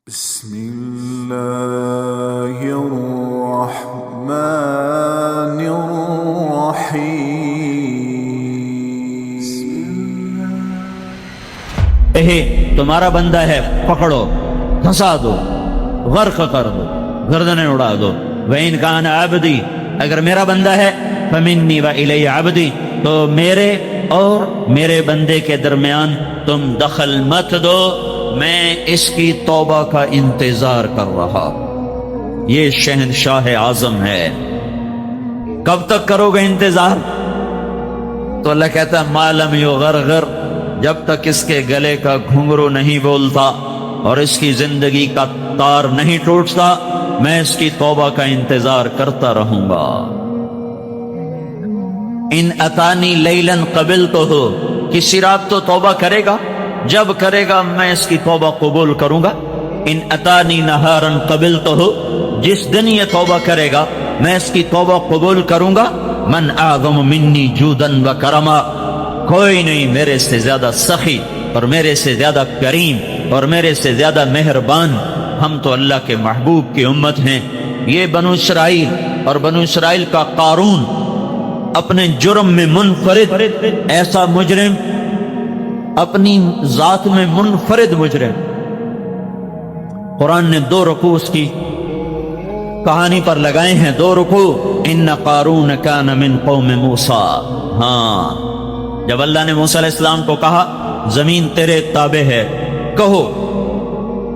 بسم الله الرحمن الرحيم تمہارا بندہ ہے، پکڑو، دھسا دو، غرق کر دو، گردنیں اڑا دو۔ وَإِنْ كَانَ عَبْدِي، اگر میرا بندہ ہے، فَمِنِّي وَإِلَيَّ عَبْدِي، تو میرے اور میرے بندے کے درمیان تم دخل مت دو، میں اس کی توبہ کا انتظار کر رہا۔ یہ شہنشاہ اعظم ہے، کب تک کرو گے انتظار؟ تو اللہ کہتا ہے مَا لَمْ يُغَرْغِرْ، جب تک اس کے گلے کا گھنگرو نہیں بولتا اور اس کی زندگی کا تار نہیں ٹوٹتا، میں اس کی توبہ کا انتظار کرتا رہوں گا۔ ان اتانی لیلاً قبلتہ، کسی رات تو توبہ کرے گا، جب کرے گا میں اس کی توبہ قبول کروں گا۔ ان اتانی نہاراً قبلتہ، جس دن یہ توبہ کرے گا میں اس کی توبہ قبول کروں گا۔ من اعظم منی جوداً و کرما، کوئی نہیں میرے سے زیادہ سخی اور میرے سے زیادہ کریم اور میرے سے زیادہ مہربان۔ ہم تو اللہ کے محبوب کی امت ہیں۔ یہ بنو اسرائیل اور بنو اسرائیل کا قارون اپنے جرم میں منفرد، ایسا مجرم، اپنی ذات میں منفرد مجرم۔ قرآن نے 2 رکوع اس کی کہانی پر لگائے ہیں، 2 رکوع۔ ان قارون کان من قوم موسیٰ، ہاں جب اللہ نے موسیٰ علیہ السلام کو کہا زمین تیرے تابع ہے، کہو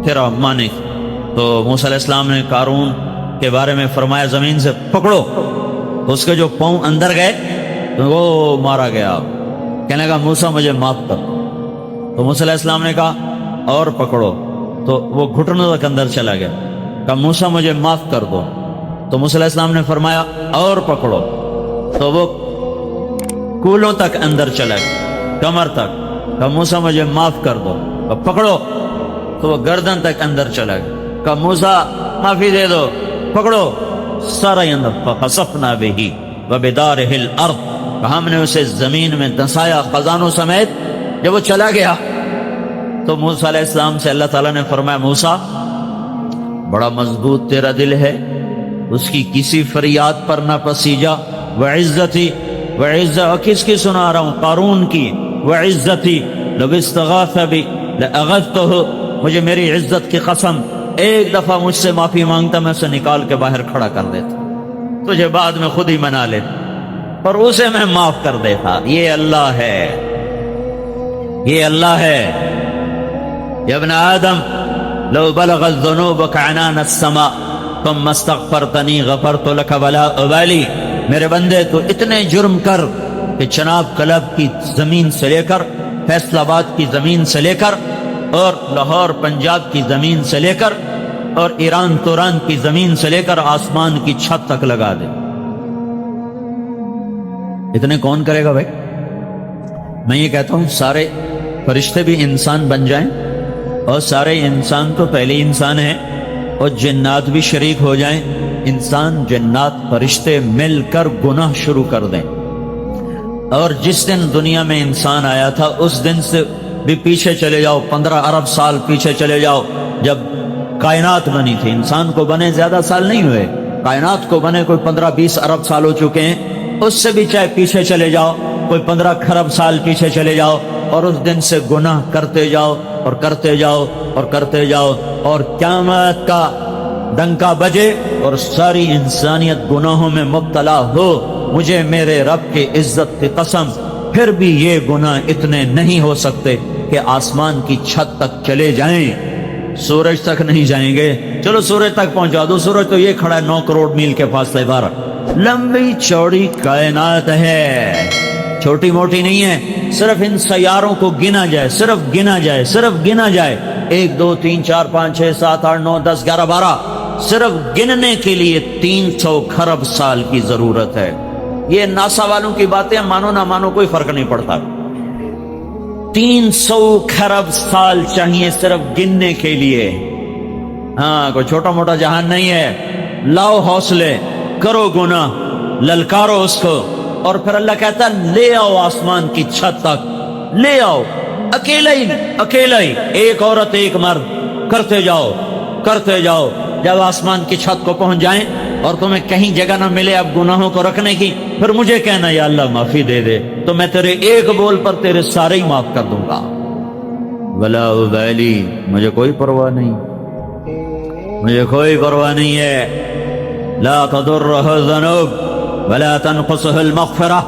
تیرا مانک، تو موسیٰ علیہ السلام نے قارون کے بارے میں فرمایا زمین سے پکڑو، تو اس کے جو پاؤں اندر گئے تو وہ مارا گیا۔ کہنے لگا موسیٰ مجھے معاف کر، تو موسیٰ علیہ السلام نے کہا اور پکڑو، تو وہ گھٹنوں تک اندر چلا گیا۔ کہا موسیٰ مجھے معاف کر دو، تو موسیٰ علیہ السلام نے فرمایا اور پکڑو، تو وہ کولوں تک اندر چلا گیا، کمر تک۔ کہا موسیٰ مجھے معاف کر دو، کہا پکڑو، تو وہ گردن تک اندر چلا گیا۔ کہا موسیٰ معافی دے دو، پکڑو، سارا اندر۔ فخسفنا بہ وبدارہ الارض، ہم نے اسے زمین میں دھسایا خزانوں سمیت۔ جب وہ چلا گیا تو موسیٰ علیہ السلام سے اللہ تعالیٰ نے فرمایا موسیٰ بڑا مضبوط تیرا دل ہے، اس کی کسی فریاد پر نہ پسیجا۔ وعزتی، وعزت کس کی سنا رہا ہوں؟ قارون کی۔ وعزتی لو استغاث بی لاغثتہ، مجھے میری عزت کی قسم ایک دفعہ مجھ سے معافی مانگتا میں اسے نکال کے باہر کھڑا کر دیتا، تجھے بعد میں خود ہی منا لیتا اور اسے میں معاف کر دیتا۔ یہ اللہ ہے، یہ اللہ ہے۔ یا ابن آدم لو بلغت ذنوبک عنان السماء ثم استغفرتنی غفرت لک ولا ابالی، میرے بندے تو اتنے جرم کر کہ چناب کلب کی زمین سے لے کر فیصل آباد کی زمین سے لے کر اور لاہور پنجاب کی زمین سے لے کر اور ایران توران کی زمین سے لے کر آسمان کی چھت تک لگا دے، اتنے کون کرے گا بھائی؟ میں یہ کہتا ہوں سارے فرشتے بھی انسان بن جائیں، اور سارے انسان تو پہلے انسان ہیں، اور جنات بھی شریک ہو جائیں، انسان جنات فرشتے مل کر گناہ شروع کر دیں، اور جس دن دنیا میں انسان آیا تھا اس دن سے بھی پیچھے چلے جاؤ، 15 ارب سال پیچھے چلے جاؤ، جب کائنات بنی تھی۔ انسان کو بنے زیادہ سال نہیں ہوئے، کائنات کو بنے کوئی 15-20 ارب سال ہو چکے ہیں، اس سے بھی چاہے پیچھے چلے جاؤ، کوئی 15 کھرب سال پیچھے چلے جاؤ، اور اس دن سے گناہ کرتے جاؤ اور کرتے جاؤ اور کرتے جاؤ، اور قیامت کا ڈنکا بجے اور ساری انسانیت گناہوں میں مبتلا ہو، مجھے میرے رب کی عزت کی قسم پھر بھی یہ گناہ اتنے نہیں ہو سکتے کہ آسمان کی چھت تک چلے جائیں، سورج تک نہیں جائیں گے۔ چلو سورج تک پہنچا دو، سورج تو یہ کھڑا ہے 9 کروڑ میل کے فاصلے پر۔ لمبی چوڑی کائنات ہے، چھوٹی موٹی نہیں ہے۔ صرف ان سیاروں کو گنا جائے، صرف گنا جائے، صرف گنا جائے، 1 2 3 4 5 6 7 8 9 10 11 12، صرف گننے کے لیے 300 کھرب سال کی ضرورت ہے۔ یہ ناسا والوں کی باتیں مانو نہ مانو کوئی فرق نہیں پڑتا، 300 کھرب سال چاہیے صرف گننے کے لیے۔ ہاں کوئی چھوٹا موٹا جہان نہیں ہے۔ لاؤ حوصلے، کرو گناہ، للکارو اس کو، اور پھر اللہ کہتا ہے لے آؤ آسمان کی چھت تک، لے آؤ، اکیلا ہی، ایک عورت ایک مرد، کرتے جاؤ، کرتے جاؤ. جب آسمان کی چھت کو پہنچ جائیں اور تمہیں کہیں جگہ نہ ملے اب گناہوں کو رکھنے کی, پھر مجھے کہنا یا اللہ معافی دے دے, تو میں تیرے ایک بول پر تیرے سارے ہی معاف کر دوں گا. ولا ابالی, مجھے کوئی پرواہ نہیں, مجھے کوئی پرواہ نہیں ہے. لا تضرہ الذنوب ولا تنقصہ المغفرہ,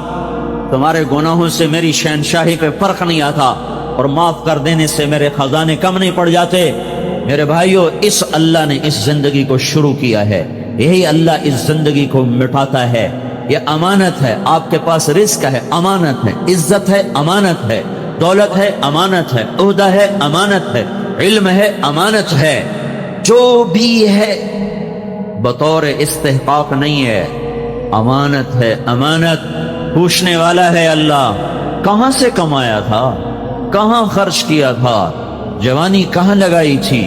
تمہارے گناہوں سے میری شہنشاہی پہ فرق نہیں آتا اور معاف کر دینے سے میرے خزانے کم نہیں پڑ جاتے. میرے بھائیو, اس اللہ نے اس زندگی کو شروع کیا ہے, یہی اللہ اس زندگی کو مٹاتا ہے. یہ امانت ہے, آپ کے پاس رزق ہے, امانت ہے, عزت ہے, امانت ہے, دولت ہے, امانت ہے, عہدہ ہے, امانت ہے, علم ہے, امانت ہے. جو بھی ہے بطور استحقاق نہیں ہے, امانت ہے. امانت پوچھنے والا ہے اللہ, کہاں سے کمایا تھا, کہاں خرچ کیا تھا, جوانی کہاں لگائی تھی.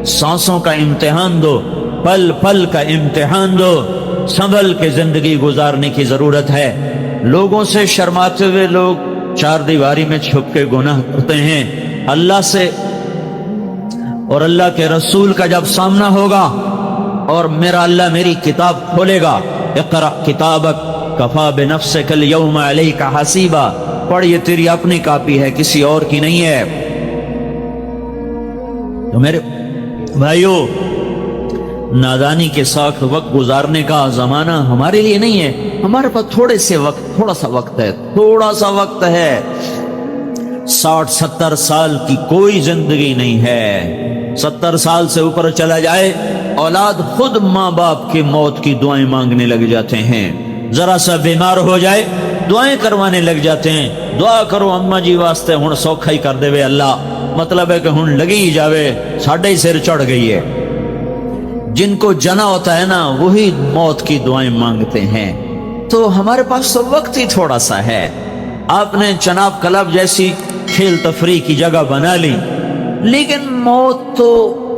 سانسوں کا امتحان دو, پل پل کا امتحان دو. سنبھل کے زندگی گزارنے کی ضرورت ہے. لوگوں سے شرماتے ہوئے لوگ چار دیواری میں چھپ کے گناہ کرتے ہیں. اللہ سے اور اللہ کے رسول کا جب سامنا ہوگا اور میرا اللہ میری کتاب کھولے گا, اقرأ کتابک کفا بنفسک اليوم علیک حسیبا, پڑھ یہ تیری اپنی کاپی ہے, کسی اور کی نہیں ہے. تو میرے بھائیو, نادانی کے ساتھ وقت گزارنے کا زمانہ ہمارے لیے نہیں ہے. ہمارے پاس تھوڑا سا وقت ہے, تھوڑا سا وقت ہے. 60-70 سال کی کوئی زندگی نہیں ہے. 70 سال سے اوپر چلا جائے اولاد خود ماں باپ کی موت کی دعائیں مانگنے لگ جاتے ہیں. ذرا سا بیمار ہو جائے دعائیں کروانے لگ جاتے ہیں, دعا کرو اما جی واسطے ہن سوکھا ہی کر دے وے اللہ. مطلب ہے کہ ہن لگی ہی جاوے, ساڈے ہی سر چڑھ گئی ہے. جن کو جنا ہوتا ہے نا وہی موت کی دعائیں مانگتے ہیں. تو ہمارے پاس تو وقت ہی تھوڑا سا ہے. آپ نے چناب کلب جیسی کھیل تفریح کی جگہ بنا لی, لیکن موت تو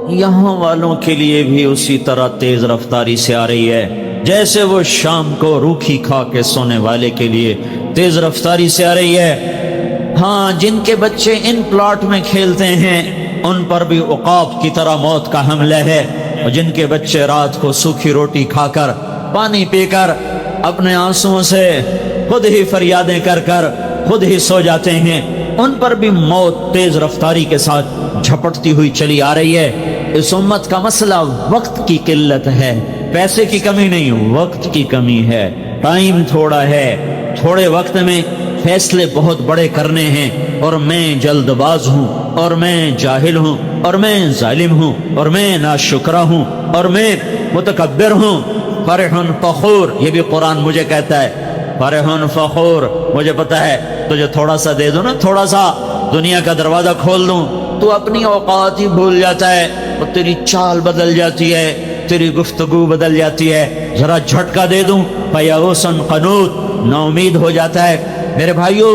یہاں والوں کے لیے بھی اسی طرح تیز رفتاری سے آ رہی ہے جیسے وہ شام کو روکھی کھا کے سونے والے کے لیے تیز رفتاری سے آ رہی ہے. ہاں, جن کے بچے ان پلاٹ میں کھیلتے ہیں ان پر بھی عقاب کی طرح موت کا حملہ ہے, اور جن کے بچے رات کو سوکھی روٹی کھا کر پانی پی کر اپنے آنسوؤں سے خود ہی فریادیں کر کر خود ہی سو جاتے ہیں, ان پر بھی موت تیز رفتاری کے ساتھ جھپٹتی ہوئی چلی آ رہی ہے. اس امت کا مسئلہ وقت کی قلت ہے, پیسے کی کمی نہیں, وقت کی کمی ہے. ٹائم تھوڑا ہے, تھوڑے وقت میں فیصلے بہت بڑے کرنے ہیں, اور میں جلد باز ہوں, اور میں جاہل ہوں, اور میں ظالم ہوں, اور میں ناشکرہ ہوں, اور میں متکبر ہوں. فرح فخور, یہ بھی قرآن مجھے کہتا ہے, فرح فخور. مجھے پتا ہے تجھے تھوڑا سا دے دو نا, تھوڑا سا دنیا کا دروازہ کھول دوں, تو اپنی اوقات ہی بھول جاتا ہے, اور تیری چال بدل جاتی ہے, تیری گفتگو بدل جاتی ہے. ذرا جھٹکا دے دوں فیئوسن قنوط, نا امید ہو جاتا ہے. میرے بھائیو,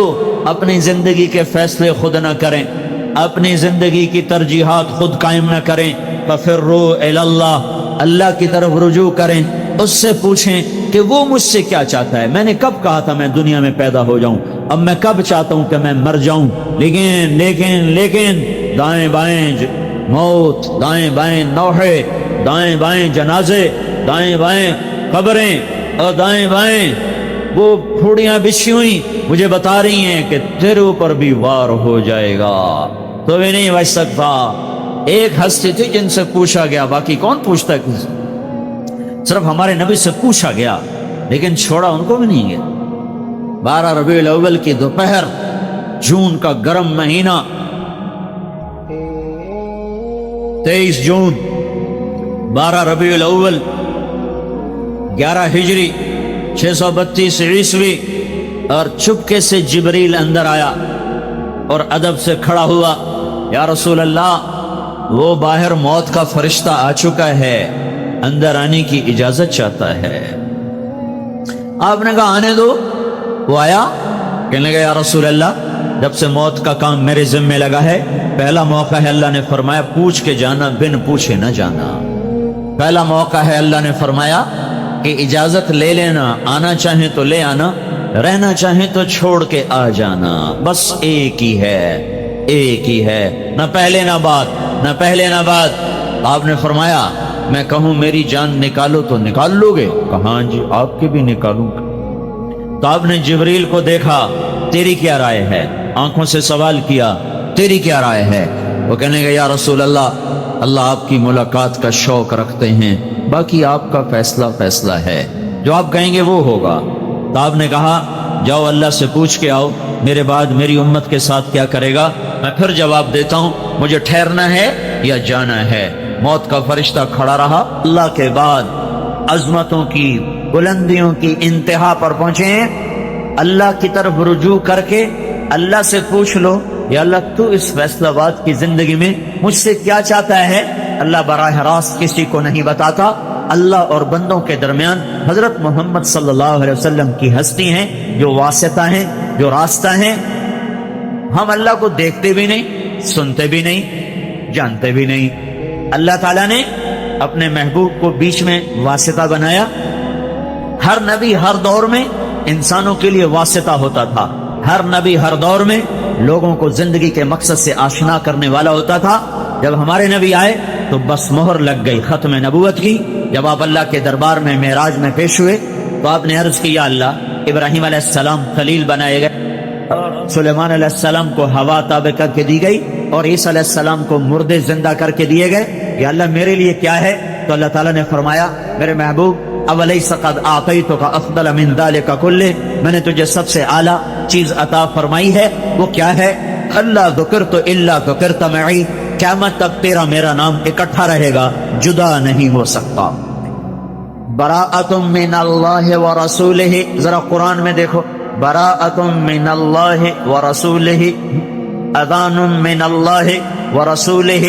اپنی زندگی کے فیصلے خود نہ کریں, اپنی زندگی کی ترجیحات خود قائم نہ کریں. ففروا الی اللہ, اللہ کی طرف رجوع کریں, اس سے پوچھیں کہ وہ مجھ سے کیا چاہتا ہے. میں نے کب کہا تھا میں دنیا میں پیدا ہو جاؤں, اب میں کب چاہتا ہوں کہ میں مر جاؤں. لیکن لیکن لیکن دائیں بائیں موت, دائیں بائیں نوحے, دائیں بائیں جنازے, دائیں بائیں قبریں, اور دائیں بائیں وہ پھوڑیاں بچھی ہوئی مجھے بتا رہی ہیں کہ تیرے اوپر بھی وار ہو جائے گا, تو بھی نہیں بچ سکتا. ایک ہستی تھی جن سے پوچھا گیا, باقی کون پوچھتا ہے کسی, صرف ہمارے نبی سے پوچھا گیا لیکن چھوڑا ان کو بھی نہیں گیا. 12 ربیع الاول کی دوپہر, جون کا گرم مہینہ, 23 جون 12 ربیع الاول 11 ہجری 632 عیسوی, اور چپکے سے جبریل اندر آیا اور ادب سے کھڑا ہوا. یا رسول اللہ, وہ باہر موت کا فرشتہ آ چکا ہے, اندر آنے کی اجازت چاہتا ہے. آپ نے کہا آنے دو. وہ آیا, کہنے لگا یا رسول اللہ, جب سے موت کا کام میرے ذمہ لگا ہے پہلا موقع ہے, اللہ نے فرمایا پوچھ کے جانا, بن پوچھے نہ جانا. پہلا موقع ہے, اللہ نے فرمایا کہ اجازت لے لینا, آنا چاہیں تو لے آنا, رہنا چاہیں تو چھوڑ کے آ جانا. بس ایک ہی ہے, ایک ہی ہے, نہ پہلے نہ بعد, نہ پہلے نہ بعد. آپ نے فرمایا میں کہوں میری جان نکالو تو نکال لو گے؟ کہا ہاں جی آپ کی بھی نکالوں گا۔ تو آپ نے جبریل کو دیکھا، تیری کیا رائے ہے؟ آنکھوں سے سوال کیا، تیری کیا رائے ہے؟ وہ کہنے گا یا رسول اللہ، اللہ آپ کی ملاقات کا شوق رکھتے ہیں، باقی آپ کا فیصلہ ہے، جو آپ کہیں گے وہ ہوگا۔ تو آپ نے کہا جاؤ اللہ سے پوچھ کے آؤ میرے بعد میری امت کے ساتھ کیا کرے گا، میں پھر جواب دیتا ہوں، مجھے ٹھہرنا ہے یا جانا ہے۔ موت کا فرشتہ کھڑا رہا۔ اللہ کے بعد عظمتوں کی، بلندیوں کی انتہا پر پہنچے ہیں، اللہ کی طرف رجوع کر کے اللہ سے پوچھ لو یا اللہ تو اس فیصلہ باد کی زندگی میں مجھ سے کیا چاہتا ہے؟ اللہ براہ راست کسی کو نہیں بتاتا۔ اللہ اور بندوں کے درمیان حضرت محمد صلی اللہ علیہ وسلم کی ہستی ہیں، جو واسطہ ہیں، جو راستہ ہیں۔ ہم اللہ کو دیکھتے بھی نہیں، سنتے بھی نہیں، جانتے بھی نہیں۔ اللہ تعالیٰ نے اپنے محبوب کو بیچ میں واسطہ بنایا۔ ہر نبی ہر دور میں انسانوں کے لیے واسطہ ہوتا تھا، ہر نبی ہر دور میں لوگوں کو زندگی کے مقصد سے آشنا کرنے والا ہوتا تھا۔ جب ہمارے نبی آئے تو بس مہر لگ گئی ختم نبوت کی۔ جب آپ اللہ کے دربار میں معراج میں پیش ہوئے تو آپ نے عرض کیا اللہ ابراہیم علیہ السلام خلیل بنائے گئے، سلیمان علیہ السلام کو ہوا تابع کر کے دی گئی، اور عیسیٰ علیہ السلام کو مردے زندہ کر کے دیے گئے، یا اللہ میرے لیے کیا ہے؟ تو اللہ تعالیٰ نے فرمایا میرے محبوب اولیس قد اعطیتک افضل من ذلک کلہ، میں نے تجھے سب سے اعلیٰ چیز عطا فرمائی ہے، وہ کیا ہے؟ اللہ ذکرت الا ذکرت معی، قیامت تک تیرا میرا نام اکٹھا رہے گا، جدا نہیں ہو سکتا۔ براءۃ من اللہ ورسولہ، ذرا قرآن میں دیکھو، براءۃ من اللہ ورسولہ، اذان من اللہ ورسولہ،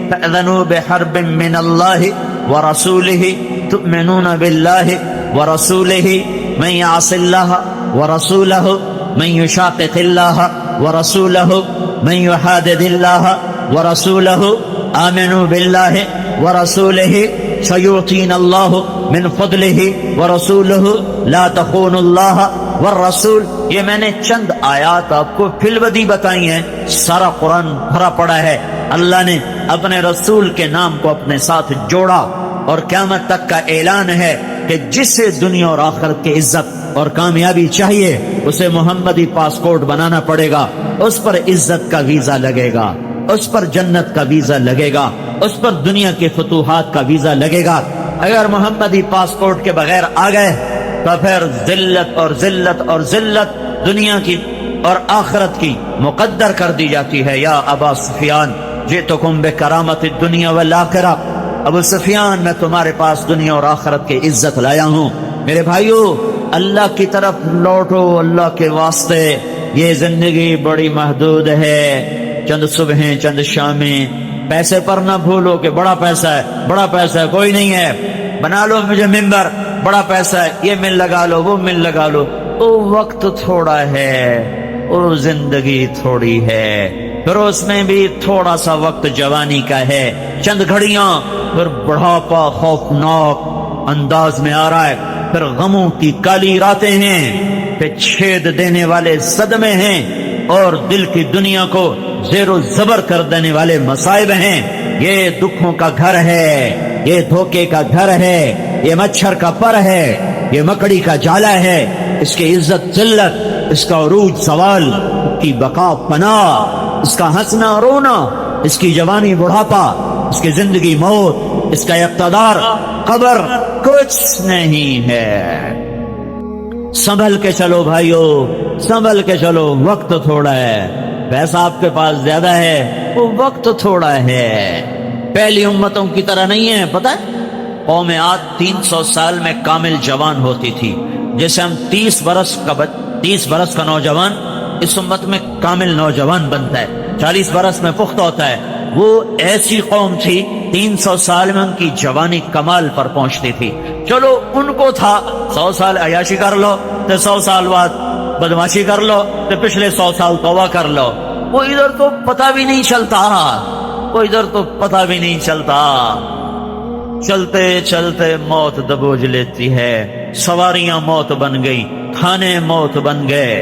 فاذنوا بحرب من اللہ ورسولہ، تؤمنون باللہ ورسولہ، من یعص اللہ ورسولہ، من یشاقق اللہ ورسولہ، من یحادد اللہ ورسولہ، آمنوا باللہ ورسولہ سیؤتین اللہ من فضلہ ورسولہ لا تخونوا اللہ والرسول۔ یہ میں نے چند آیات آپ کو فی البدی بتائی ہیں، سارا قرآن بھرا پڑا ہے۔ اللہ نے اپنے رسول کے نام کو اپنے ساتھ جوڑا، اور قیامت تک کا اعلان ہے کہ جسے دنیا اور آخرت کی عزت اور کامیابی چاہیے اسے محمدی پاسپورٹ بنانا پڑے گا، اس پر عزت کا ویزا لگے گا، اس پر جنت کا ویزا لگے گا، اس پر دنیا کے فتوحات کا ویزا لگے گا۔ اگر محمدی پاسپورٹ کے بغیر آ گئے تو پھر ذلت اور ذلت اور ذلت دنیا کی اور آخرت کی مقدر کر دی جاتی ہے۔ یا ابا سفیان جئتکم بکرامت الدنیا والآخرہ، ابو سفیان میں تمہارے پاس دنیا اور آخرت کی عزت لایا ہوں۔ میرے بھائیو اللہ کی طرف لوٹو، اللہ کے واسطے۔ یہ زندگی بڑی محدود ہے، چند صبحیں چند شامیں، پیسے پر نہ بھولو کہ بڑا پیسہ ہے، بڑا پیسہ ہے، کوئی نہیں ہے، بنا لو مجھے ممبر، بڑا پیسہ ہے، یہ مل لگا لو، وہ مل لگا لو۔ وہ وقت تھوڑا ہے، وہ زندگی تھوڑی ہے، پھر اس میں بھی تھوڑا سا وقت جوانی کا ہے، چند گھڑیاں، پھر بڑھاپا خوفناک انداز میں آ رہا ہے، پھر غموں کی کالی راتیں ہیں، پھر چھید دینے والے صدمے ہیں، اور دل کی دنیا کو زیر و زبر کر دینے والے مصائب ہیں۔ یہ دکھوں کا گھر ہے، یہ دھوکے کا گھر ہے، یہ مچھر کا پر ہے، یہ مکڑی کا جالا ہے۔ اس کی عزت ذلت، اس کا عروج زوال، اس کی بقا پناہ، اس کا ہنسنا رونا، اس کی جوانی بڑھاپا، اس کی زندگی موت، اس کا اقتدار قبر، کچھ نہیں ہے۔ سنبھل کے چلو بھائیو، سنبھل کے چلو، وقت تھوڑا ہے۔ پیسہ آپ کے پاس زیادہ ہے، وہ وقت تھوڑا ہے۔ پہلی امتوں کی طرح نہیں ہے، پتہ ہے قوم عاد 300 سال میں کامل جوان ہوتی تھی، جیسے ہم 30 برس کا نوجوان اس امت میں کامل نوجوان بنتا ہے، 40 برس میں پختہ ہوتا ہے۔ وہ ایسی قوم تھی 300 سال میں ان کی جوانی کمال پر پہنچتی تھی۔ چلو ان کو تھا 100 سال عیاشی کر لو تو 100 سال بعد بدماشی کر لو تو پچھلے 100 سال توبہ کر لو۔ وہ ادھر تو پتہ بھی نہیں چلتا، وہ ادھر تو پتہ بھی نہیں چلتا۔ چلتے چلتے موت دبوچ لیتی ہے، سواریاں موت بن گئی، کھانے موت بن گئے،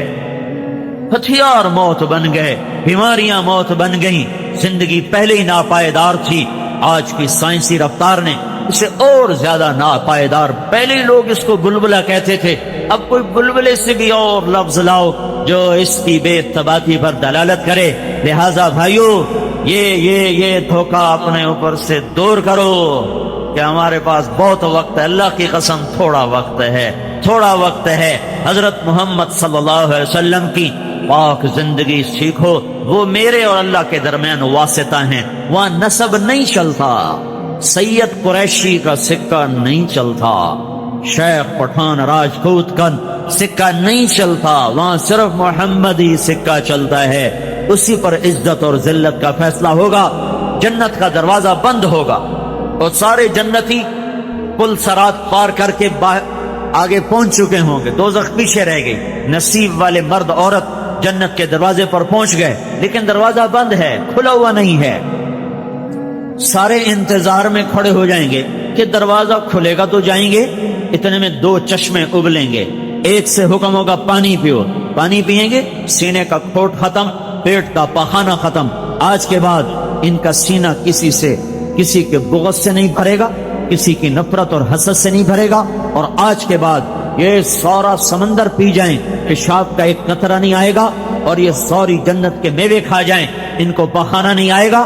ہتھیار موت بن گئے، بیماریاں موت بن گئیں۔ زندگی پہلے ہی ناپائیدار تھی، آج کی سائنسی رفتار نے اسے اور زیادہ ناپائیدار، پہلے لوگ اس کو بلبلہ کہتے تھے، اب کوئی بلبلے سے بھی اور لفظ لاؤ جو اس کی بے ثباتی پر دلالت کرے۔ لہذا بھائیو، یہ دھوکہ اپنے اوپر سے دور کرو کہ ہمارے پاس بہت وقت ہے۔ اللہ کی قسم تھوڑا وقت ہے، تھوڑا وقت ہے۔ حضرت محمد صلی اللہ علیہ وسلم کی پاک زندگی سیکھو، وہ میرے اور اللہ کے درمیان واسطہ ہیں، وہاں نسب نہیں چلتا، سید قریشی کا سکہ نہیں چلتا، شیخ پٹھان راجپوت کا سکہ نہیں چلتا، وہاں صرف محمدی سکہ چلتا ہے۔ اسی پر عزت اور ذلت کا فیصلہ ہوگا، جنت کا دروازہ بند ہوگا اور سارے جنتی پل صراط پار کر کے آگے پہنچ چکے ہوں گے، دوزخ پیچھے رہ گئی۔ نصیب والے مرد عورت جنت کے دروازے پر پہنچ گئے، لیکن دروازہ بند ہے، کھلا ہوا نہیں ہے۔ سارے انتظار میں کھڑے ہو جائیں گے کہ دروازہ کھلے گا تو جائیں گے۔ اتنے میں دو چشمے ابلیں گے، ایک سے حکم ہوگا پانی پیو، پانی پیئیں گے، سینے کا کھوٹ ختم، پیٹ کا پخانہ ختم۔ آج کے بعد ان کا سینہ کسی کے بغض سے نہیں بھرے گا، کسی کی نفرت اور حسد سے نہیں بھرے گا، اور آج کے بعد یہ سارا سمندر پی جائیں، پیشاب کا ایک قطرہ نہیں آئے گا، اور یہ ساری جنت کے میوے کھا جائیں، ان کو پخانہ نہیں آئے گا۔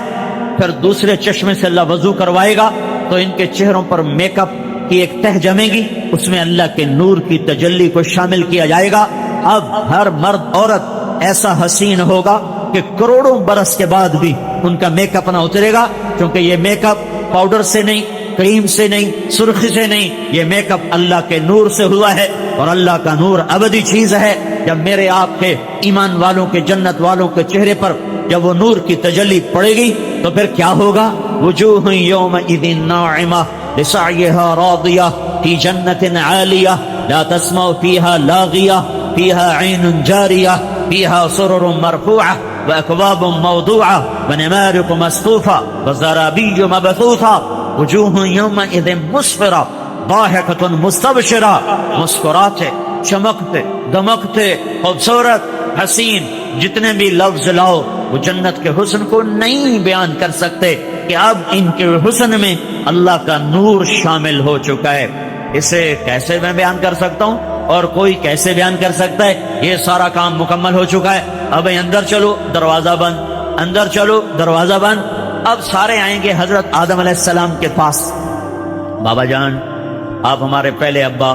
پھر دوسرے چشمے سے اللہ وضو کروائے گا تو ان کے چہروں پر میک اپ کی ایک تہ جمے گی، اس میں اللہ کے نور کی تجلی کو شامل کیا جائے گا۔ اب ہر مرد عورت ایسا حسین ہوگا کہ کروڑوں برس کے بعد بھی ان کا میک اپ نہ اترے گا، کیونکہ یہ میک اپ پاؤڈر سے نہیں، کریم سے نہیں، سرخی سے نہیں، یہ میک اپ اللہ کے نور سے ہوا ہے، اور اللہ کا نور ابدی چیز ہے۔ جب میرے آپ کے ایمان والوں کے، جنت والوں کے چہرے پر جب وہ نور کی تجلی پڑے گی تو پھر کیا ہوگا؟ وجوہ یومئذ ناعمہ لسعیہا راضیہ فی جنت عالیہ لا تسمع فیہا لاغیہ فیہا عین جاریہ فیہا سرر مرفوعہ واکواب موضوعہ ونمارق مصفوفہ وزرابی مبثوثہ وجوہ یومئذ مسفرہ ضاحکۃ مستبشرہ، مسکراتے، چمکتے، دمکتے، خوبصورت، حسین، جتنے بھی لفظ لاؤ وہ جنت کے حسن کو نہیں بیان کر سکتے کہ اب ان کے حسن میں اللہ کا نور شامل ہو چکا ہے۔ اسے کیسے میں بیان کر سکتا ہوں اور کوئی کیسے بیان کر سکتا ہے؟ یہ سارا کام مکمل ہو چکا ہے۔ اب اندر چلو، دروازہ بند، اندر چلو، دروازہ بند۔ اب سارے آئیں گے حضرت آدم علیہ السلام کے پاس۔ بابا جان، آپ ہمارے پہلے ابا،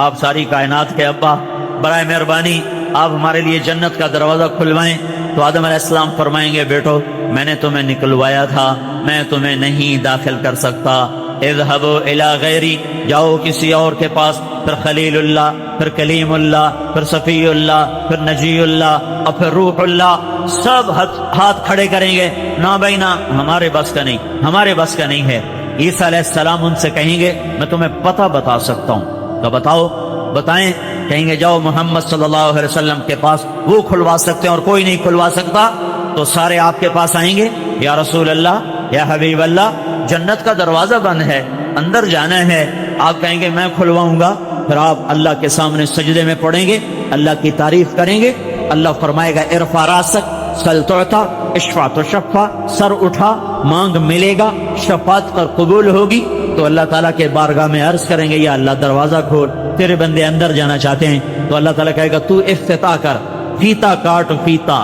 آپ ساری کائنات کے ابا، برائے مہربانی آپ ہمارے لیے جنت کا دروازہ کھلوائیں۔ تو آدم علیہ السلام فرمائیں گے، بیٹو میں نے تمہیں نکلوایا تھا، میں تمہیں نہیں داخل کر سکتا، اذهبوا الی غیری، جاؤ کسی اور کے پاس۔ پھر خلیل اللہ، پھر کلیم اللہ، پھر صفی اللہ، پھر نجی اللہ، اور پھر روح اللہ، سب ہاتھ کھڑے کریں گے، نہ بھائی نہ، ہمارے بس کا نہیں، ہمارے بس کا نہیں ہے۔ عیسیٰ علیہ السلام ان سے کہیں گے، میں تمہیں پتہ بتا سکتا ہوں۔ تو بتاؤ، بتائیں۔ کہیں گے جاؤ محمد صلی اللہ علیہ وسلم کے پاس، وہ کھلوا سکتے ہیں اور کوئی نہیں کھلوا سکتا۔ تو سارے آپ کے پاس آئیں گے، یا رسول اللہ، یا حبیب اللہ، جنت کا دروازہ بند ہے، اندر جانا ہے۔ آپ کہیں گے میں کھلواؤں گا۔ پھر آپ اللہ کے سامنے سجدے میں پڑیں گے، اللہ کی تعریف کریں گے۔ اللہ فرمائے گا ارفع راسک سل تعطا، اشفع تشفع، سر اٹھا مانگ ملے گا، شفاعت پر قبول ہوگی۔ تو اللہ تعالیٰ کے بارگاہ میں عرض کریں گے، یا اللہ دروازہ کھول، تیرے بندے اندر جانا چاہتے ہیں۔ تو اللہ تعالیٰ کہے گا تو افتتاح کر، فیتا کاٹ، فیتا۔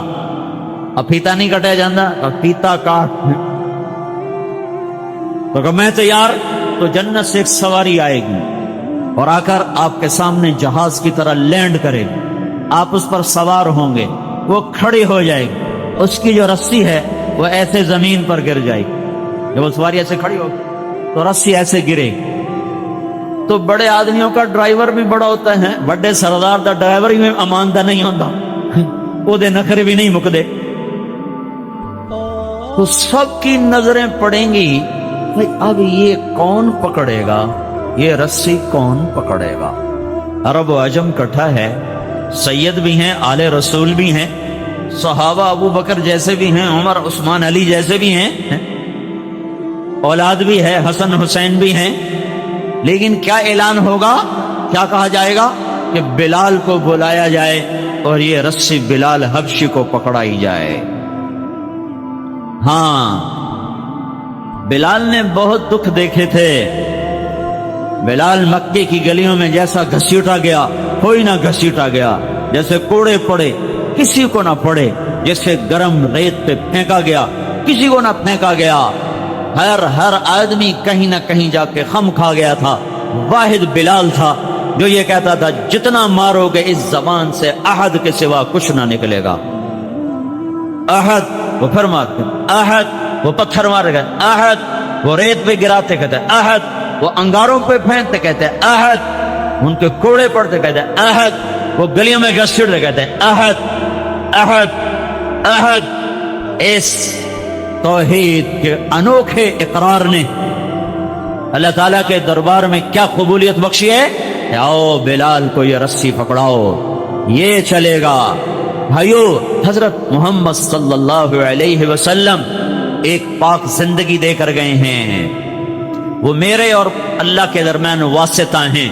اب فیتا نہیں کٹا جاتا، اب فیتا کاٹ۔ تو کہ میں تیار۔ تو جنت سے ایک سواری آئے گی اور آ کر آپ کے سامنے جہاز کی طرح لینڈ کرے گی، آپ اس پر سوار ہوں گے، وہ کھڑی ہو جائے گی، اس کی جو رسی ہے وہ ایسے زمین پر گر جائے گی۔ جب وہ سواری ایسے کھڑی ہوگی تو رسی ایسے گرے گی۔ تو بڑے آدمیوں کا ڈرائیور بھی بڑا ہوتا ہے، بڑے سردار دا ڈرائیور ہی میں اماندہ نہیں ہوتا، وہ دے نخرے بھی نہیں مکدے۔ تو سب کی نظریں پڑیں گی، اب یہ کون پکڑے گا، یہ رسی کون پکڑے گا؟ عرب و عجم کٹھا ہے، سید بھی ہیں، آل رسول بھی ہیں، صحابہ ابو بکر جیسے بھی ہیں، عمر عثمان علی جیسے بھی ہیں، اولاد بھی ہے، حسن حسین بھی ہیں۔ لیکن کیا اعلان ہوگا، کیا کہا جائے گا کہ بلال کو بلایا جائے اور یہ رسی بلال حبشی کو پکڑائی جائے۔ ہاں، بلال نے بہت دکھ دیکھے تھے. بلال مکے کی گلیوں میں جیسا گھسیٹا گیا کوئی نہ گھسیٹا گیا، جیسے کوڑے پڑے کسی کو نہ پڑے، جیسے گرم ریت پہ پھینکا گیا کسی کو نہ پھینکا گیا. ہر آدمی کہیں نہ کہیں جا کے خم کھا گیا تھا. واحد بلال تھا جو یہ کہتا تھا جتنا مارو گے اس زبان سے احد کے سوا کچھ نہ نکلے گا. احد، وہ پھر مارتے احد، وہ پتھر مار گئے احد، وہ ریت پہ گراتے کہتے احد، وہ انگاروں پہ پھینکتے کہتے احد، ان کے کوڑے پڑتے کہتے احد، وہ گلیوں میں گھسیٹتے کہتے احد احد احد. اس توحید کے انوکھے اقرار نے اللہ تعالیٰ کے دربار میں کیا قبولیت بخشی ہے کہ آؤ بلال کو یہ رسی پکڑاؤ، یہ چلے گا. بھائیو، حضرت محمد صلی اللہ علیہ وسلم ایک پاک زندگی دے کر گئے ہیں. وہ میرے اور اللہ کے درمیان واسطہ ہیں.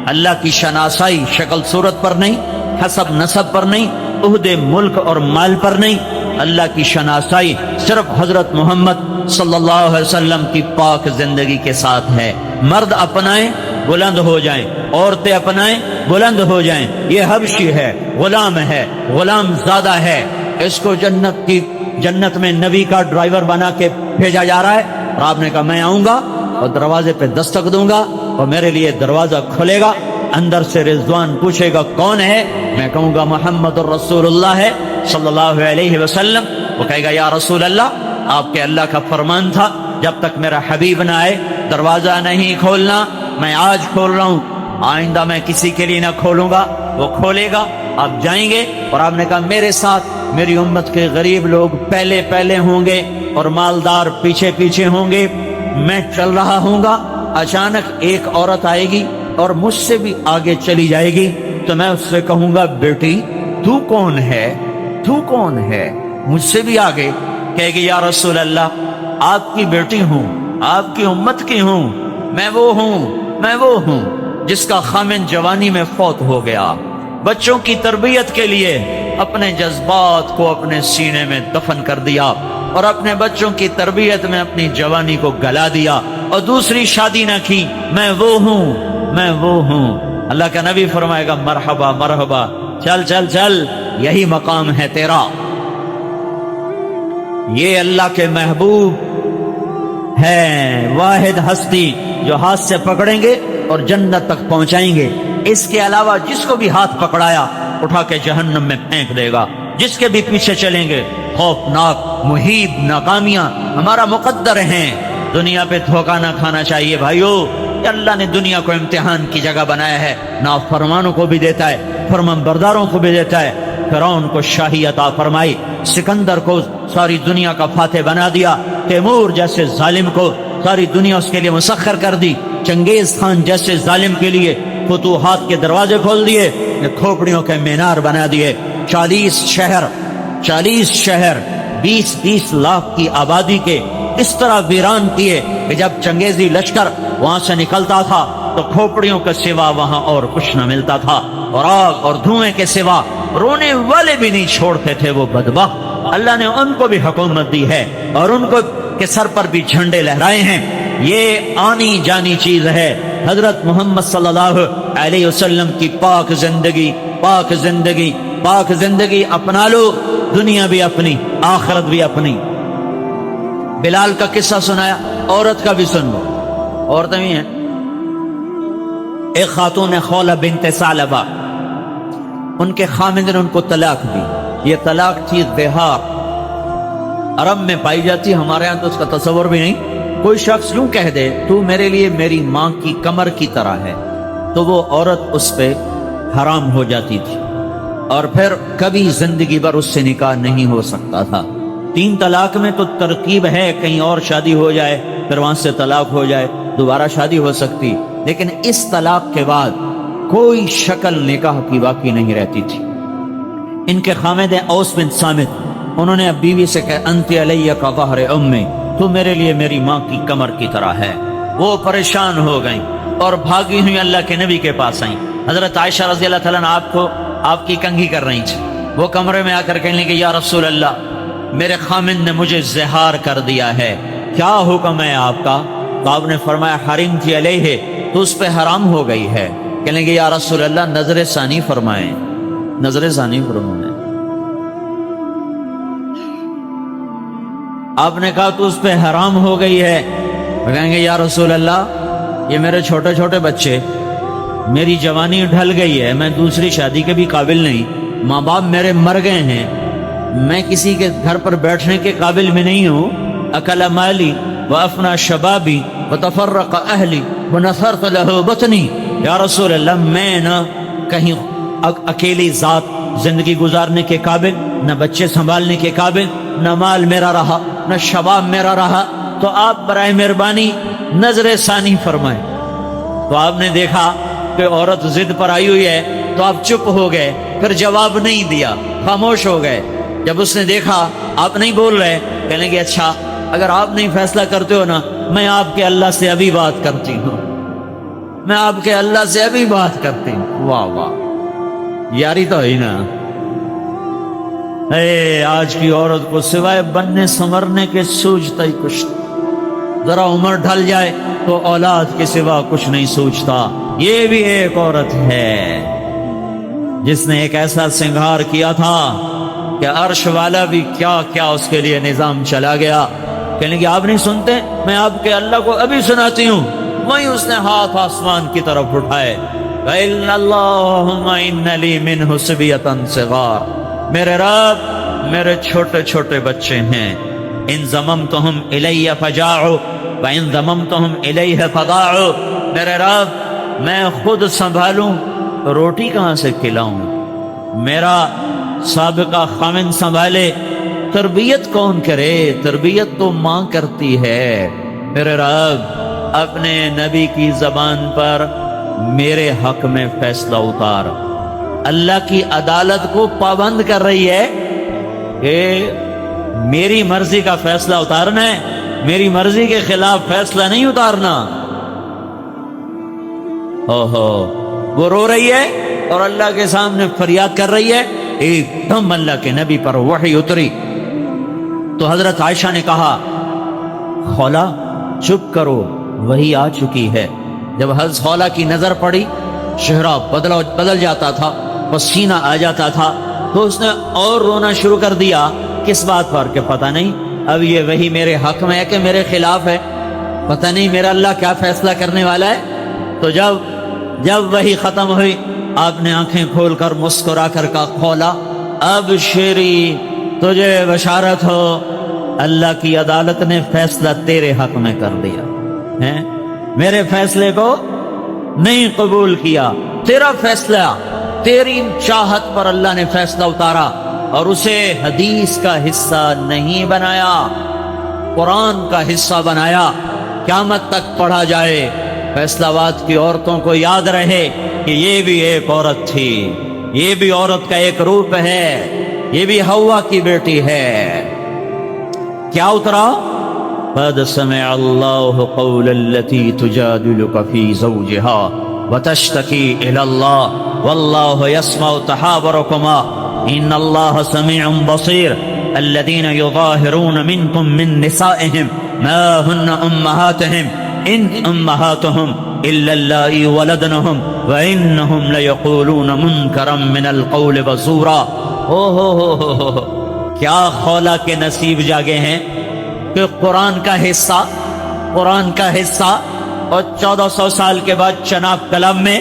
اللہ کی شناسائی شکل صورت پر نہیں، حسب نسب پر نہیں، عہدے ملک اور مال پر نہیں. اللہ کی شناسائی صرف حضرت محمد صلی اللہ علیہ وسلم کی پاک زندگی کے ساتھ ہے. مرد اپنائیں بلند ہو جائیں، عورتیں اپنائیں بلند ہو جائیں. یہ حبشی ہے، غلام ہے، غلام زادہ ہے. اس کو جنت میں نبی کا ڈرائیور بنا کے بھیجا جا رہا ہے. اور آپ نے کہا میں آؤں گا اور دروازے پہ دستک دوں گا اور میرے لیے دروازہ کھلے گا. اندر سے رضوان پوچھے گا کون ہے، میں کہوں گا محمد الرسول اللہ ہے صلی اللہ علیہ وسلم. وہ کہے گا یا رسول اللہ، آپ کے اللہ کا فرمان تھا جب تک میرا حبیب نہ آئے دروازہ نہیں کھولنا. میں آج کھول رہا ہوں، آئندہ میں کسی کے لیے نہ کھولوں گا. وہ کھولے گا، آپ جائیں گے. اور آپ نے کہا میرے ساتھ میری امت کے غریب لوگ پہلے ہوں گے اور مالدار پیچھے ہوں گے. میں چل رہا ہوں گا، اچانک ایک عورت آئے گی اور مجھ سے بھی آگے چلی جائے گی. تو میں اس سے کہوں گا بیٹی تو کون ہے، تو کون ہے، مجھ سے بھی آگے. کہے گی یا رسول اللہ، آپ کی بیٹی ہوں، آپ کی امت کی ہوں. میں وہ ہوں جس کا خامن جوانی میں فوت ہو گیا. بچوں کی تربیت کے لیے اپنے جذبات کو اپنے سینے میں دفن کر دیا اور اپنے بچوں کی تربیت میں اپنی جوانی کو گلا دیا اور دوسری شادی نہ کی. میں وہ ہوں. اللہ کا نبی فرمائے گا مرحبا مرحبا، چل، یہی مقام ہے تیرا. یہ اللہ کے محبوب ہے، واحد ہستی جو ہاتھ سے پکڑیں گے اور جنت تک پہنچائیں گے. اس کے علاوہ جس کو بھی ہاتھ پکڑایا اٹھا کے جہنم میں پھینک دے گا. جس کے بھی پیچھے چلیں گے خوفناک محیب ناکامیاں ہمارا مقدر ہیں. دنیا پہ دھوکہ نہ کھانا چاہیے بھائیو. اللہ نے دنیا کو امتحان کی جگہ بنایا ہے. نافرمانوں کو بھی دیتا ہے، فرمان برداروں کو بھی دیتا ہے. فرعون کو شاہی عطا فرمائی، سکندر کو ساری دنیا کا فاتح بنا دیا، تیمور جیسے ظالم کو ساری دنیا اس کے لیے مسخر کر دی، چنگیز خان جیسے ظالم کے لیے فتوحات کے دروازے کھول دیے، کھوپڑیوں کے مینار بنا دیے. 40 شہر 20 لاکھ کی آبادی کے اس طرح ویران کیے کہ جب چنگیزی لشکر وہاں سے نکلتا تھا تو کھوپڑیوں کے سوا وہاں اور کچھ نہ ملتا تھا، اور آگ اور دھوئیں کے سوا رونے والے بھی نہیں چھوڑتے تھے وہ بدبخت. اللہ نے ان کو بھی حکومت دی ہے اور ان کو کے سر پر بھی جھنڈے لہرائے ہیں. یہ آنی جانی چیز ہے. حضرت محمد صلی اللہ علیہ وسلم کی پاک زندگی اپنا لو، دنیا بھی اپنی، آخرت بھی اپنی. بلال کا قصہ سنایا، عورت کا بھی سن لو. عورتیں بھی ہیں. ایک خاتون خولہ بنت ثعلبہ، ان کے خامند نے ان کو طلاق دی. یہ طلاق تھی دہار، عرب میں پائی جاتی، ہمارے ہاں تو اس کا تصور بھی نہیں. کوئی شخص یوں کہہ دے تو میرے لیے میری ماں کی کمر کی طرح ہے، تو وہ عورت اس پہ حرام ہو جاتی تھی اور پھر کبھی زندگی بھر اس سے نکاح نہیں ہو سکتا تھا. 3 طلاق میں تو ترکیب ہے، کہیں اور شادی ہو جائے پھر وہاں سے طلاق ہو جائے، دوبارہ شادی ہو سکتی. لیکن اس طلاق کے بعد کوئی شکل نکاح کی باقی نہیں رہتی تھی. ان کے خامد اوس بن صامت، انہوں نے اب بیوی سے کہا انت علیہ کا ظہر امی، تو میرے لیے میری ماں کی کمر کی طرح ہے. وہ پریشان ہو گئیں اور بھاگی ہوئی اللہ کے نبی کے پاس آئیں. حضرت عائشہ رضی اللہ تعالیٰ عنہ آپ کی کنگھی کر رہی تھی. وہ کمرے میں آ کر کہنے لگے یا رسول اللہ، میرے خامند نے مجھے زہار کر دیا ہے، کیا حکم ہے آپ کا؟ تو آپ نے فرمایا حرم کی علیہ، تو اس پہ حرام ہو گئی ہے۔ کہنے گے یا رسول اللہ نظر ثانی فرمائیں، نظر ثانی فرمائیں۔ آپ نے کہا تو اس پہ حرام ہو گئی ہے۔ کہیں گے یا رسول اللہ یہ میرے چھوٹے چھوٹے بچے، میری جوانی ڈھل گئی ہے، میں دوسری شادی کے بھی قابل نہیں، ماں باپ میرے مر گئے ہیں، میں کسی کے گھر پر بیٹھنے کے قابل بھی نہیں ہوں، اکل مالی وافنا شبابی وتفرق اہلی ونثرت له بطنی۔ یا رسول اللہ میں نہ کہیں اکیلی ذات زندگی گزارنے کے قابل، نہ بچے سنبھالنے کے قابل، نہ مال میرا رہا، نہ شباب میرا رہا، تو آپ برائے مہربانی نظر ثانی فرمائیں۔ تو آپ نے دیکھا کہ عورت ضد پر آئی ہوئی ہے، تو آپ چپ ہو گئے، پھر جواب نہیں دیا، خاموش ہو گئے۔ جب اس نے دیکھا آپ نہیں بول رہے، کہنے کہ اچھا اگر آپ نہیں فیصلہ کرتے ہو نا، میں آپ کے اللہ سے ابھی بات کرتی ہوں، میں آپ کے اللہ سے ابھی بات کرتی ہوں۔ واہ واہ، یاری تو ہے نا۔ اے آج کی عورت کو سوائے بننے سنورنے کے سوچتا ہی کچھ، ذرا عمر ڈھل جائے تو اولاد کے سوا کچھ نہیں سوچتا۔ یہ بھی ایک عورت ہے جس نے ایک ایسا سنگھار کیا تھا کہ عرش والا بھی کیا کیا اس کے لیے نظام چلا گیا۔ کہنے کہ آپ نہیں سنتے، میں آپ کے اللہ کو ابھی سناتی ہوں۔ وہیں اس نے ہاتھ آسمان کی طرف اٹھائے، وَإِنَّ اللَّهُمَّ إِنَّ لِي مِنْهُ صِبْيَةً صِغَارَ، میرے رب میرے چھوٹے چھوٹے بچے ہیں، ان ضممتہم الی فجاعوا وَإِن ضممتہم الیہ فضاعوا، میرے رب میں خود سنبھالوں روٹی کہاں سے کھلاؤں، میرا سابقہ خامن سنبھالے، تربیت کون کرے؟ تربیت تو ماں کرتی ہے۔ میرے رب اپنے نبی کی زبان پر میرے حق میں فیصلہ اتار۔ اللہ کی عدالت کو پابند کر رہی ہے کہ میری مرضی کا فیصلہ اتارنا ہے، میری مرضی کے خلاف فیصلہ نہیں اتارنا۔ وہ رو رہی ہے اور اللہ کے سامنے فریاد کر رہی ہے۔ ایک دم اللہ کے نبی پر وحی اتری تو حضرت عائشہ نے کہا خولا چپ کرو، وہی آ چکی ہے۔ جب حضرت خولا کی نظر پڑی، چہرہ بدل جاتا تھا، پسینہ آ جاتا تھا، تو اس نے اور رونا شروع کر دیا۔ کس بات پر؟ کہ پتہ نہیں اب یہ وہی میرے حق میں ہے کہ میرے خلاف ہے، پتہ نہیں میرا اللہ کیا فیصلہ کرنے والا ہے۔ تو جب وہی ختم ہوئی، آپ نے آنکھیں کھول کر مسکرا کر کہا خولا اب شیری تجھے بشارت ہو، اللہ کی عدالت نے فیصلہ تیرے حق میں کر دیا ہے، میرے فیصلے کو نہیں قبول کیا، تیرا فیصلہ، تیری چاہت پر اللہ نے فیصلہ اتارا اور اسے حدیث کا حصہ نہیں بنایا، قرآن کا حصہ بنایا، قیامت تک پڑھا جائے، فیصلہ باد کی عورتوں کو یاد رہے کہ یہ بھی ایک عورت تھی، یہ بھی عورت کا ایک روپ ہے، یہ بھی حوا کی بیٹی ہے۔ کیا اترا؟ قد سمع اللہ قول التي تجادلك في زوجها وتشتكي الى الله والله يسمع تحاوركما ان الله سميع بصير الذين يظاهرون منكم من نسائهم ما هن امهاتهم ان امهاتهم الا اللائي ولدنهم وانهم ليقولون منكرا من القول وزورا۔ کیا خولا کے نصیب جاگے ہیں کہ قرآن کا حصہ اور 1400 سال کے بعد چناب کلام میں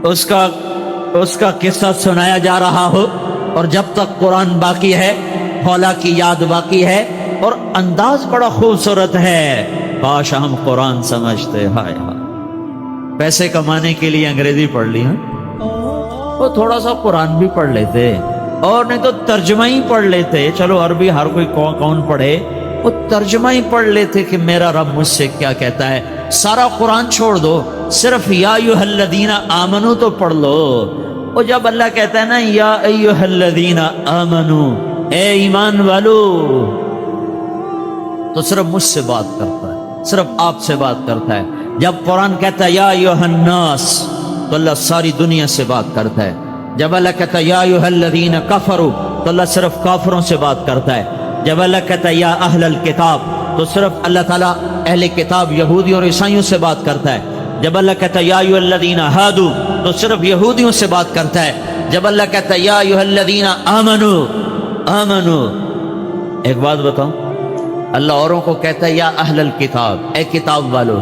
اس کا قصہ سنایا جا رہا ہو، اور جب تک قرآن باقی ہے خولا کی یاد باقی ہے، اور انداز بڑا خوبصورت ہے۔ کاش ہم قرآن سمجھتے۔ ہائے ہائے، پیسے کمانے کے لیے انگریزی پڑھ لی، وہ تھوڑا سا قرآن بھی پڑھ لیتے، اور نہیں تو ترجمہ ہی پڑھ لیتے۔ چلو عربی ہر کوئی کون پڑھے، وہ ترجمہ ہی پڑھ لیتے کہ میرا رب مجھ سے کیا کہتا ہے۔ سارا قرآن چھوڑ دو، صرف یا ایھا الذین آمنو تو پڑھ لو۔ اور جب اللہ کہتا ہے نا یا ایھا الذین آمنو، اے ایمان والو، تو صرف مجھ سے بات کرتا ہے، صرف آپ سے بات کرتا ہے۔ جب قرآن کہتا ہے یا ایھا الناس، تو اللہ ساری دنیا سے بات کرتا ہے۔ جب اللہ کہتا ہے یا ایھا الذین کفروا، تو اللہ صرف کافروں سے بات کرتا ہے۔ جب اللہ کہتا ہے یا اہل الکتاب، تو صرف اللہ تعالیٰ اہل کتاب یہودیوں اور عیسائیوں سے بات کرتا ہے. جب اللہ کہتا ہے یا ایھا الذین ھادوا تو صرف یہودیوں سے بات کرتا ہے. جب اللہ کہتا ہے یا ایھا الذین آمنو. ایک بات بتاؤں، اللہ اوروں کو کہتا ہے یا اہل الکتاب، اے کتاب والو،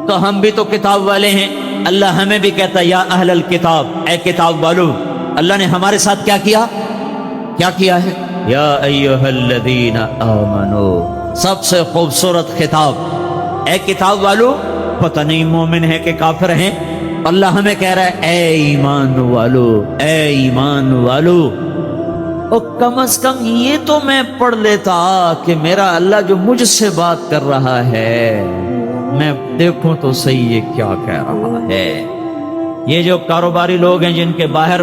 تو ہم بھی تو کتاب والے ہیں. اللہ ہمیں بھی کہتا ہے یا اہل الکتاب، اے کتاب والو. اللہ نے ہمارے ساتھ کیا کیا ہے؟ یا ایھا الذین آمنو. سب سے خوبصورت خطاب، اے کتاب والو. پتہ نہیں مومن ہے کہ کافر ہیں. اللہ ہمیں کہہ رہا ہے اے ایمان والو، اے ایمان والو. اور کم از کم یہ تو میں پڑھ لیتا کہ میرا اللہ جو مجھ سے بات کر رہا ہے، میں دیکھوں تو صحیح یہ کیا کہہ رہا ہے. یہ جو کاروباری لوگ ہیں جن کے باہر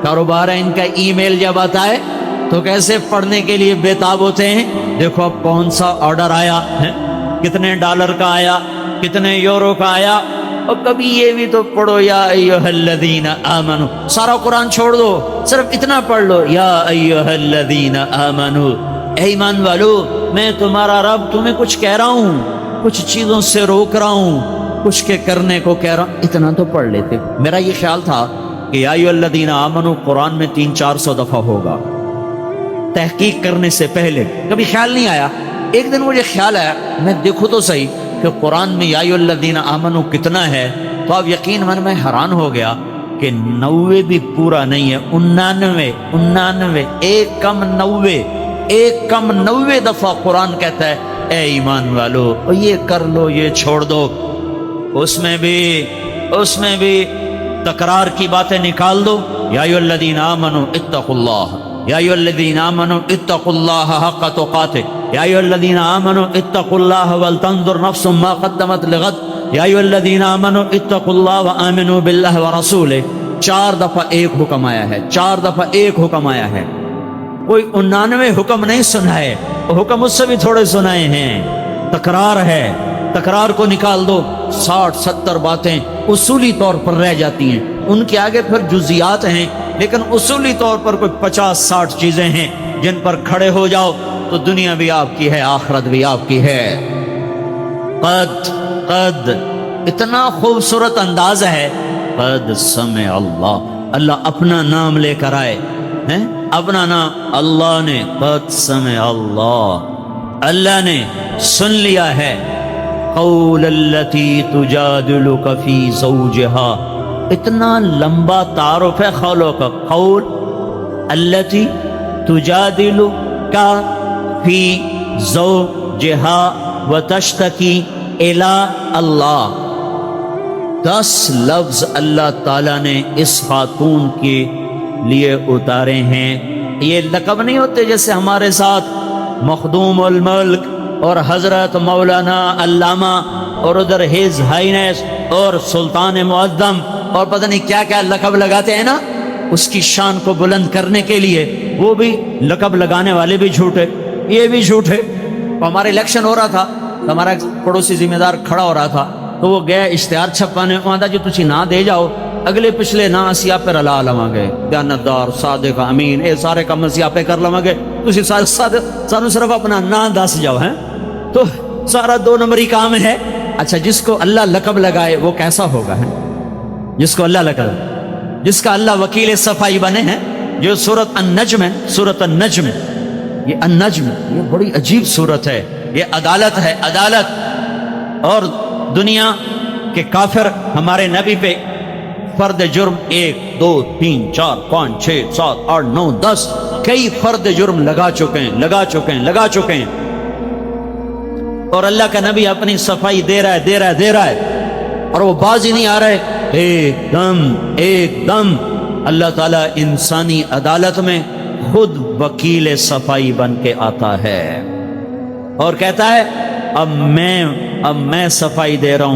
کاروبار ہے، ان کا ای میل جب آتا ہے تو کیسے پڑھنے کے لیے بےتاب ہوتے ہیں. دیکھو اب کون سا آرڈر آیا ہے، کتنے ڈالر کا آیا، کتنے یورو کا آیا. اور کبھی یہ بھی تو پڑھو یا ایھا الذین آمنو. سارا قرآن چھوڑ دو، صرف اتنا پڑھ لو یا ایھا الذین آمنو. اے ایمان والو، میں تمہارا رب تمہیں کچھ کہہ رہا ہوں، کچھ چیزوں سے روک رہا ہوں، کچھ کے کرنے کو کہہ رہا ہوں. اتنا تو پڑھ لیتے. میرا یہ خیال تھا کہ یا ایھا الذین آمنو قرآن میں 300-400 دفعہ ہوگا. تحقیق کرنے سے پہلے کبھی خیال نہیں آیا. ایک دن مجھے خیال آیا، میں دیکھوں تو صحیح کہ قرآن میں یا ایھا الذین آمنو کتنا ہے. تو آپ یقین من میں حیران ہو گیا کہ 90 بھی پورا نہیں ہے، 99 ایک کم 90 دفعہ قرآن کہتا ہے اے ایمان والو. اور یہ کر لو، یہ چھوڑ دو. اس میں بھی تکرار کی باتیں نکال دو. یا ایھا الذین آمنو اتقوا اللہ، یا ایھا الذین آمنو اتقوا اللہ حق تقاتہ، یا ایھا الذین آمنوا اتقوا اللہ ولتنظر نفس ما قدمت لغد، یا ایھا الذین آمنوا اتقوا اللہ وآمنوا باللہ ورسولہ. 4 دفعہ ایک حکم آیا ہے، 4 دفعہ ایک حکم آیا ہے. کوئی 99 حکم نہیں سنائے، حکم اس سے بھی تھوڑے سنائے ہیں. تکرار ہے، تکرار کو نکال دو. 60-70 باتیں اصولی طور پر رہ جاتی ہیں، ان کے آگے پھر جزیات ہیں، لیکن اصولی طور پر کوئی 50-60 چیزیں ہیں جن پر کھڑے ہو جاؤ تو دنیا بھی آپ کی ہے، آخرت بھی آپ کی ہے. قد اتنا خوبصورت انداز ہے. قد سمع اللہ، اللہ اپنا نام لے کر آئے ہیں، اپنا نام. اللہ نے قد سمع اللہ نے سن لیا ہے. قول التی تجادلک فی زوجہا، اتنا لمبا تعارف ہے قولوں کا. قول التی تجادلک فی زوجہا وتشتکی الی اللہ. 10 لفظ اللہ تعالیٰ نے اس خاتون کے لیے اتارے ہیں. یہ لقب نہیں ہوتے جیسے ہمارے ساتھ مخدوم الملک اور حضرت مولانا علامہ اور ادھر ہز ہائینس اور سلطان معظم اور پتہ نہیں کیا کیا لقب لگاتے ہیں نا، اس کی شان کو بلند کرنے کے لیے. وہ بھی لقب لگانے والے بھی جھوٹے، یہ بھی جھوٹے. ہمارا الیکشن ہو رہا تھا، ہمارا پڑوسی ذمہ دار کھڑا ہو رہا تھا، تو وہ گئے اشتہار چھپانے. آدھا جو تسی نہ دے جاؤ، اگلے پچھلے نا اسی آپ پر اللہ لواں گے، دیانتدار صادق امین، اے سارے کام اسی آپ کر لواں گے. تسی سانو صرف اپنا نا دس جاؤ ہیں، تو سارا 2 نمبری کام ہے. اچھا جس کو اللہ لقب لگائے وہ کیسا ہوگا ہے؟ جس کو اللہ لقب، جس کا اللہ وکیل صفائی بنے ہیں. جو سورۃ النجم ہے، سورۃ النجم، یہ النجم یہ بڑی عجیب سورت ہے. یہ عدالت ہے، عدالت. اور دنیا کے کافر ہمارے نبی پہ فرد جرم 1 2 3 4 5 6 7 8 9 10 کئی فرد جرم لگا چکے ہیں. اور اللہ کا نبی اپنی صفائی دے رہا ہے اور وہ باز ہی نہیں آ رہے. ایک دم اللہ تعالیٰ انسانی عدالت میں خود وکیل صفائی بن کے آتا ہے اور کہتا ہے اب میں صفائی دے رہا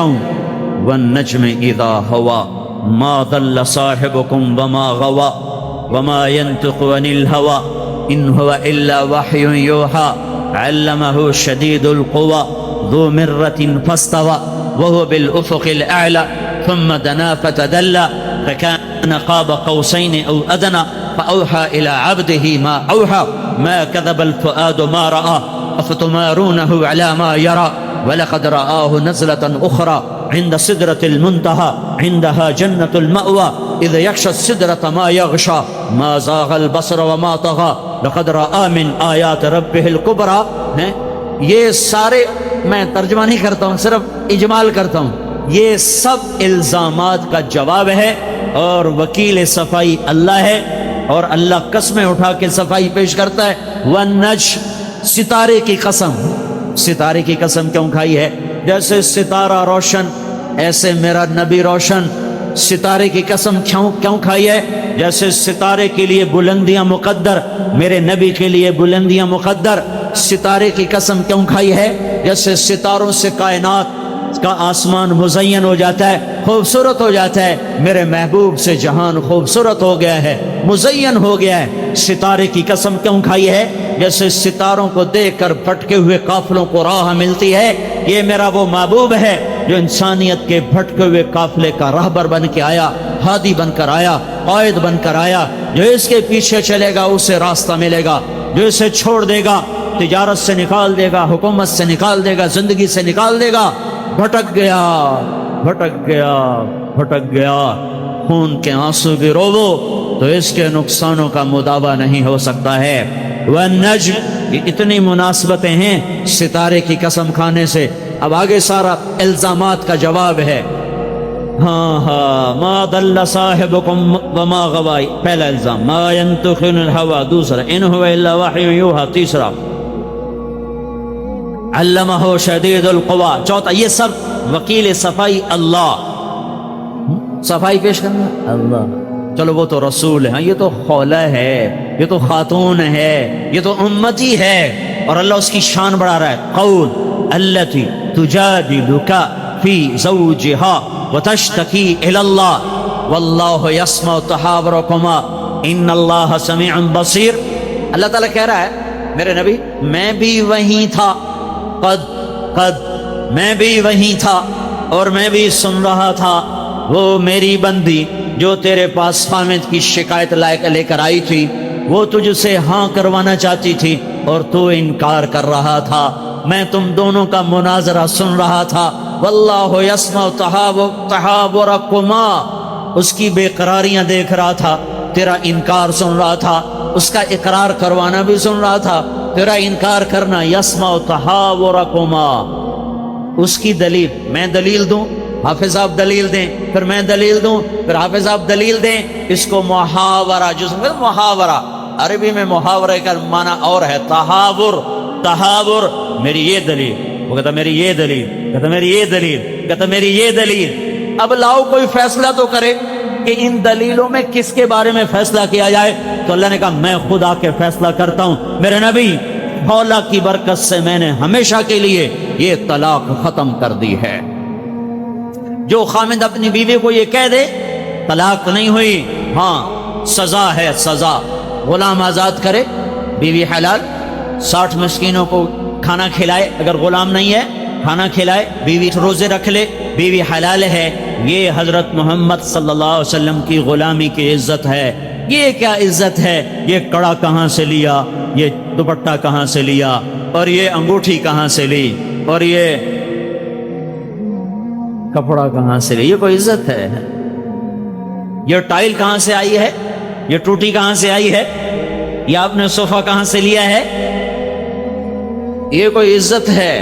ہوں. والنجم اذا ہوا ما ضل صاحبكم وما غوا وما ينطق عن الهوى ان هو الا وحي يوحى علمه شديد القوى ذو مرة فاستوى وهو بالافق الاعلى ثم دنا فتدلى فكان قاب قوسين او ادنى فاوحى الى عبده ما اوحى ما كذب الفؤاد ما رأى أفتمارونه على ما يرى ولقد رآه نزلة أخرى عند سدرة المنتهى عندها جنة المأوى إذ يغشى السدرة ما يغشى ما زاغ البصر وما طغى لقد رأى من آيات ربه الكبرى. یہ سارے میں ترجمہ نہیں کرتا ہوں، صرف اجمال کرتا ہوں. یہ سب الزامات کا جواب ہے اور وکیل صفائی اللہ ہے، اور اللہ قسمیں اٹھا کے صفائی پیش کرتا ہے. والنجم، ستارے کی قسم. ستارے کی قسم کیوں کھائی ہے؟ جیسے ستارہ روشن ایسے میرا نبی روشن. ستارے کی قسم کیوں کھائی ہے؟ جیسے ستارے کے لیے بلندیاں مقدر، میرے نبی کے لیے بلندیاں مقدر. ستارے کی قسم کیوں کھائی ہے؟ جیسے ستاروں سے کائنات کا آسمان مزین ہو جاتا ہے، خوبصورت ہو جاتا ہے، میرے محبوب سے جہان خوبصورت ہو گیا ہے، مزین ہو گیا ہے. ستارے کی قسم کیوں کھائی ہے؟ جیسے ستاروں کو دیکھ کر بھٹکے ہوئے قافلوں کو راہ ملتی ہے، یہ میرا وہ محبوب ہے جو انسانیت کے بھٹکے ہوئے قافلے کا راہبر بن کے آیا، ہادی بن کر آیا، قائد بن کر آیا. جو اس کے پیچھے چلے گا اسے راستہ ملے گا، جو اسے چھوڑ دے گا تجارت سے نکال دے گا، حکومت سے نکال دے گا، زندگی سے نکال دے گا. بھٹک گیا، بھٹک گیا، بھٹک گیا. خون کے آنسو بھی روو تو اس کے نقصانوں کا مداوع نہیں ہو سکتا ہے. والنجم، یہ اتنی مناسبتیں ہیں ستارے کی قسم کھانے سے. اب آگے سارا الزامات کا جواب ہے. ہاں ما ضل صاحبکم وما غوی، پہلا الزام. ما ينطق عن الهوى، دوسرا ان هو الا وحی یوحی، تیسرا علمہ شدید القوی، چوتھا. یہ سب وکیل صفائی اللہ. صفائی پیش کرنا اللہ. چلو وہ تو رسول ہے، یہ تو خولہ ہے، یہ تو خاتون ہے، یہ تو امتی ہے، اور اللہ اس کی شان بڑھا رہا ہے. قول التی تجادلک فی زوجہا وتشتکی الی اللہ واللہ یسمع تحاورکما ان اللہ سمیع بصیر. اللہ تعالیٰ کہہ رہا ہے میرے نبی میں بھی وہیں تھا، قد میں بھی وہیں تھا اور میں بھی سن رہا تھا. وہ میری بندی جو تیرے پاس خامد کی شکایت لے کر آئی تھی، وہ تجھ سے ہاں کروانا چاہتی تھی اور تو انکار کر رہا تھا. میں تم دونوں کا مناظرہ سن رہا تھا. واللہ یسمع تحاورکما، اس کی بے قراریاں دیکھ رہا تھا، تیرا انکار سن رہا تھا، اس کا اقرار کروانا بھی سن رہا تھا، تیرا انکار کرنا. یسمع تحاورکما، اس کی دلیل میں دلیل دوں، حافظ آپ دلیل دیں، پھر میں دلیل دوں، پھر حافظ آپ دلیل دیں. اس کو محاورہ، جس میں محاورہ عربی میں محاورے کا معنی اور ہے تحاور. تحاور میری یہ دلیل، وہ کہتا میری یہ دلیل، کہتا میری یہ دلیل، کہتا میری یہ دلیل. اب لاؤ کوئی فیصلہ تو کرے کہ ان دلیلوں میں کس کے بارے میں فیصلہ کیا جائے. تو اللہ نے کہا میں خود آ کے فیصلہ کرتا ہوں. میرے نبی مولا کی برکت سے میں نے ہمیشہ کے لیے یہ طلاق ختم کر دی ہے. جو خامد اپنی بیوی کو یہ کہہ دے طلاق نہیں ہوئی، ہاں سزا ہے، سزا. غلام آزاد کرے، بیوی حلال، 60 مسکینوں کو کھانا کھلائے، اگر غلام نہیں ہے کھانا کھلائے، بیوی روزے رکھ لے، بیوی حلال ہے. یہ حضرت محمد صلی اللہ علیہ وسلم کی غلامی کی عزت ہے. یہ کیا عزت ہے؟ یہ کڑا کہاں سے لیا، یہ دوپٹہ کہاں سے لیا، اور یہ انگوٹھی کہاں سے لی، اور یہ کپڑا کہاں سے لی؟ یہ کوئی عزت ہے؟ یہ ٹائل کہاں سے آئی ہے، یہ ٹوٹی کہاں سے آئی ہے، یہ آپ نے صوفہ کہاں سے لیا ہے؟ یہ کوئی عزت ہے؟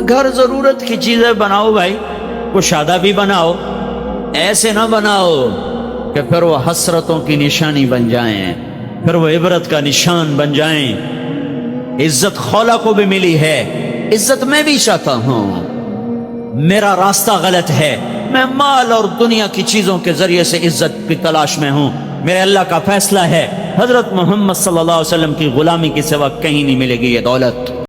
گھر ضرورت کی چیزیں بناؤ بھائی، کشادہ بھی بناؤ، ایسے نہ بناؤ کہ پھر وہ حسرتوں کی نشانی بن جائیں، پھر وہ عبرت کا نشان بن جائیں. عزت خولا کو بھی ملی ہے، عزت میں بھی چاہتا ہوں. میرا راستہ غلط ہے، میں مال اور دنیا کی چیزوں کے ذریعے سے عزت کی تلاش میں ہوں. میرے اللہ کا فیصلہ ہے حضرت محمد صلی اللہ علیہ وسلم کی غلامی کے سوا کہیں نہیں ملے گی یہ دولت.